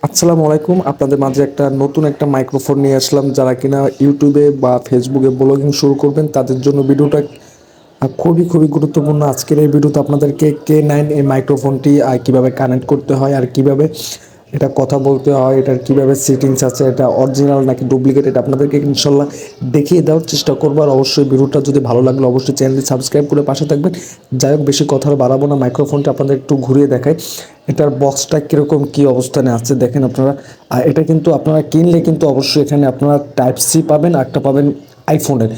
আসসালামু আলাইকুম। আপনাদের মাঝে একটা নতুন একটা মাইক্রোফোন নিয়ে আসলাম। যারা কিনা ইউটিউবে বা ফেসবুকে ব্লগিং শুরু করবেন তাদের জন্য ভিডিওটা খুবই গুরুত্বপূর্ণ। আজকের এই ভিডিওতে আপনাদেরকে K9 এই মাইক্রোফোনটি কীভাবে কানেক্ট করতে হয় আর কিভাবে এটা কথা বলতে হয়, এটার কীভাবে সেটিংস আছে, এটা অরিজিনাল নাকি ডুপ্লিকেট, এটা আপনাদেরকে ইনশাল্লাহ দেখিয়ে দেওয়ার চেষ্টা করবো। আর অবশ্যই ভিডিওটা যদি ভালো লাগলে অবশ্যই চ্যানেলটি সাবস্ক্রাইব করে পাশে থাকবেন। যাই হোক, বেশি কথা বাড়াবো না, মাইক্রোফোনটা আপনাদের একটু ঘুরিয়ে দেখাই। এটার বক্সটা কীরকম কী অবস্থানে আছে দেখেন আপনারা। আর এটা কিন্তু আপনারা কিনলে কিন্তু অবশ্যই এখানে আপনারা টাইপ সি পাবেন, একটা পাবেন আইফোনের।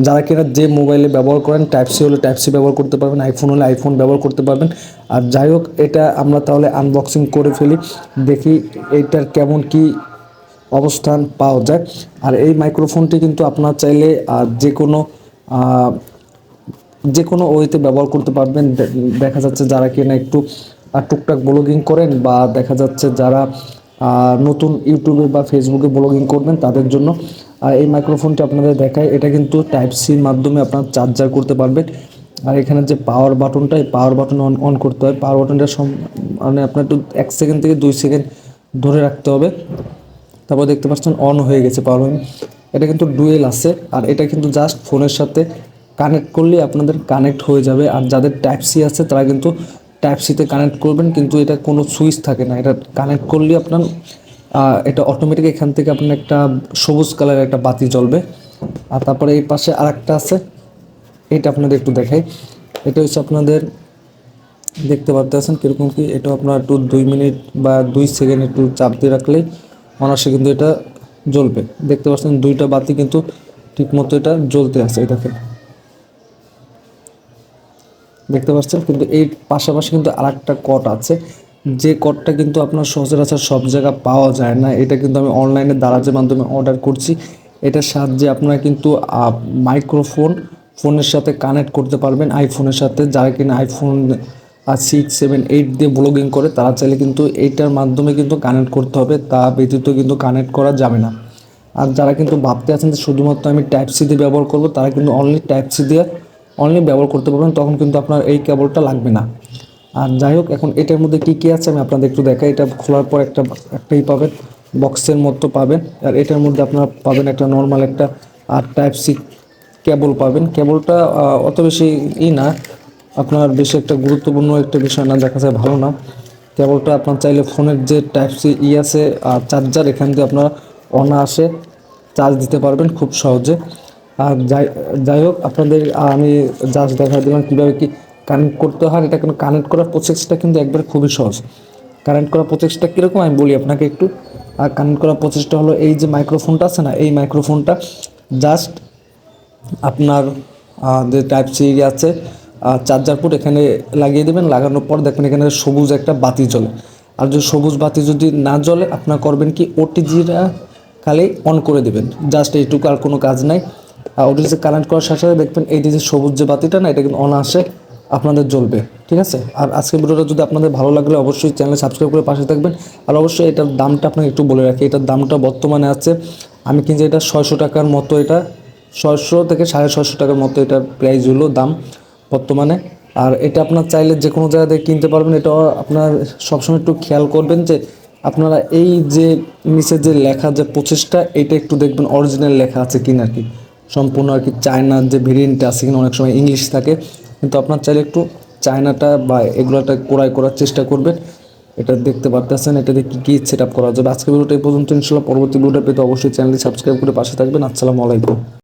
যারা কিনা যে মোবাইলে ব্যবহার করেন টাইপ সি হলে টাইপ সি ব্যবহার করতে পারবেন, আইফোন হলে আইফোন ব্যবহার করতে পারবেন। আর যাই হোক, এটা আমরা তাহলে আনবক্সিং করে ফেলি, দেখি এইটার কেমন কি অবস্থান পাওয়া যায়। আর এই মাইক্রোফোনটি কিন্তু আপনার চাইলে যে কোনো ওয়েতে ব্যবহার করতে পারবেন। দেখা যাচ্ছে যারা কিনা একটু টুকটাক ব্লগিং করেন, বা দেখা যাচ্ছে যারা নতুন ইউটিউবে বা ফেসবুকে ব্লগিং করবেন তাদের জন্য এই মাইক্রোফোনটি আপনাদের দেখায়। এটা কিন্তু টাইপ সির মাধ্যমে আপনার চার্জার করতে পারবেন। আর এখানে যে পাওয়ার বাটনটা, এই পাওয়ার বাটন অন করতে হয়। পাওয়ার বাটনটা মানে আপনার একটু 1 সেকেন্ড থেকে 2 সেকেন্ড ধরে রাখতে হবে। তারপর দেখতে পাচ্ছেন অন হয়ে গেছে পাওয়ার বাটন। এটা কিন্তু ডুয়েল আছে, আর এটা কিন্তু জাস্ট ফোনের সাথে কানেক্ট করলে আপনাদের কানেক্ট হয়ে যাবে। আর যাদের টাইপ সি আছে তারা কিন্তু টাইপ সিতে কানেক্ট করবেন, কিন্তু এটা কোনো সুইচ থাকে না। এটা কানেক্ট করলে আপনার এটা অটোমেটিক এখান থেকে আপনার একটা সবুজ কালারের একটা বাতি জ্বলবে। আর তারপরে এই পাশে আরেকটা আছে, এটা আপনাদের একটু দেখাই। এটা হচ্ছে আপনাদের দেখতে পারতেছেন কীরকম কি। এটা আপনার একটু 2 মিনিট বা 2 সেকেন্ড একটু চাপ দিয়ে রাখলেই অনায়াসে কিন্তু এটা জ্বলবে। দেখতে পাচ্ছেন দুইটা বাতি কিন্তু ঠিকমতো এটা জ্বলতে আছে। এই দেখতে পাচ্ছেন, কিন্তু এই পাশাপাশি কিন্তু আরেকটা কট আছে, যে কটটা কিন্তু আপনার সচরাচর সব জায়গায় পাওয়া যায় না। এটা কিন্তু আমি অনলাইনে দারাজের মাধ্যমে অর্ডার করছি। এটার সাহায্যে আপনারা কিন্তু মাইক্রোফোন ফোনের সাথে কানেক্ট করতে পারবেন, আইফোনের সাথে। যারা কিনা আইফোন 6, 7, 8 দিয়ে ব্লগিং করে তারা চাইলে কিন্তু এইটার মাধ্যমে কিন্তু কানেক্ট করতে হবে, তা ব্যতীত কিন্তু কানেক্ট করা যাবে না। আর যারা কিন্তু ভাবতে আছেন যে শুধুমাত্র আমি টাইপ সি দিয়ে ব্যবহার করবো, তারা কিন্তু অনলি টাইপ সি দিয়ে ব্যবহার করতে পারবেন, তখন কিন্তু আপনার এই কেবলটা লাগবে না। আর যাই হোক, এখন এটার মধ্যে কী কী আছে আমি আপনাদের একটু দেখাই। এটা খোলার পর একটাই পাবেন, বক্সের মতো পাবেন। আর এটার মধ্যে আপনারা পাবেন একটা নর্মাল একটা টাইপ সি কেবল পাবেন। কেবলটা অত বেশি না, আপনার বেশি একটা গুরুত্বপূর্ণ একটা বিষয় না, দেখা যায় ভালো না। কেবলটা আপনার চাইলে ফোনের যে টাইপ সি আছে চার্জার, এখান দিয়ে আপনারা অনায়াসে চার্জ দিতে পারবেন খুব সহজে। আর যাই হোক, আপনাদের আমি জাস্ট দেখা দিলাম কীভাবে কি কানেক্ট করতে হয়। এটা কিন্তু কানেক্ট করার প্রসেসটা কিন্তু একবারে খুবই সহজ। কানেক্ট করার প্রসেসটা কীরকম আমি বলি আপনাকে একটু। আর কানেক্ট করার প্রসেসটা হলো, এই যে মাইক্রোফোনটা আছে না, এই মাইক্রোফোনটা জাস্ট আপনার যে টাইপ সি আছে চার্জার পোর্ট এখানে লাগিয়ে দেবেন। লাগানোর পর দেখবেন এখানে সবুজ একটা বাতি জ্বলে। আর যদি সবুজ বাতি যদি না জ্বলে, আপনার করবেন কি, ওটিজিটা খালি অন করে দেবেন, জাস্ট এইটুকু, আর কোনো কাজ নাই। আর ওটিজি কানেক্ট করার সাথে সাথে দেখবেন এই যে সবুজ যে বাতিটা না, এটা কিন্তু অনায়াসে আপনাদের জ্বলবে। ঠিক আছে। আর আজকের ভিডিওটা যদি আপনাদের ভালো লাগলে অবশ্যই চ্যানেল সাবস্ক্রাইব করে পাশে থাকবেন। আর অবশ্যই এটার দামটা আপনাকে একটু বলে রাখি। এটার দামটা বর্তমানে আছে, আমি কিনছি এটা 600 টাকার মতো। এটা 600 থেকে 650 টাকার মতো এটার প্রাইস হলো, দাম বর্তমানে। আর এটা আপনার চাইলে যে কোনো জায়গা থেকে কিনতে পারবেন। এটা আপনার সবসময় একটু খেয়াল করবেন যে আপনারা এই যে নিচে যে লেখা যে প্রচেষ্টা, এটা একটু দেখবেন অরিজিনাল লেখা আছে কিনা, আর কি সম্পূর্ণ আর কি চায়নার যে ভেরিয়েন্টটা আছে কিনা। অনেক সময় ইংলিশ থাকে, কিন্তু আপনার চাইলে একটু চায়নাটা বা এগুলোটা ক্রয় করার চেষ্টা করবেন। এটা দেখতে পারতেছেন, এটা দিয়ে কী সেট আপ করা যাবে। আজকের ভিডিওটা এই পর্যন্ত। ইনশাল্লাহ পরবর্তী ভিডিওটা পেতে অবশ্যই চ্যানেলটি সাবস্ক্রাইব করে পাশে থাকবেন। আসসালামু আলাইকুম।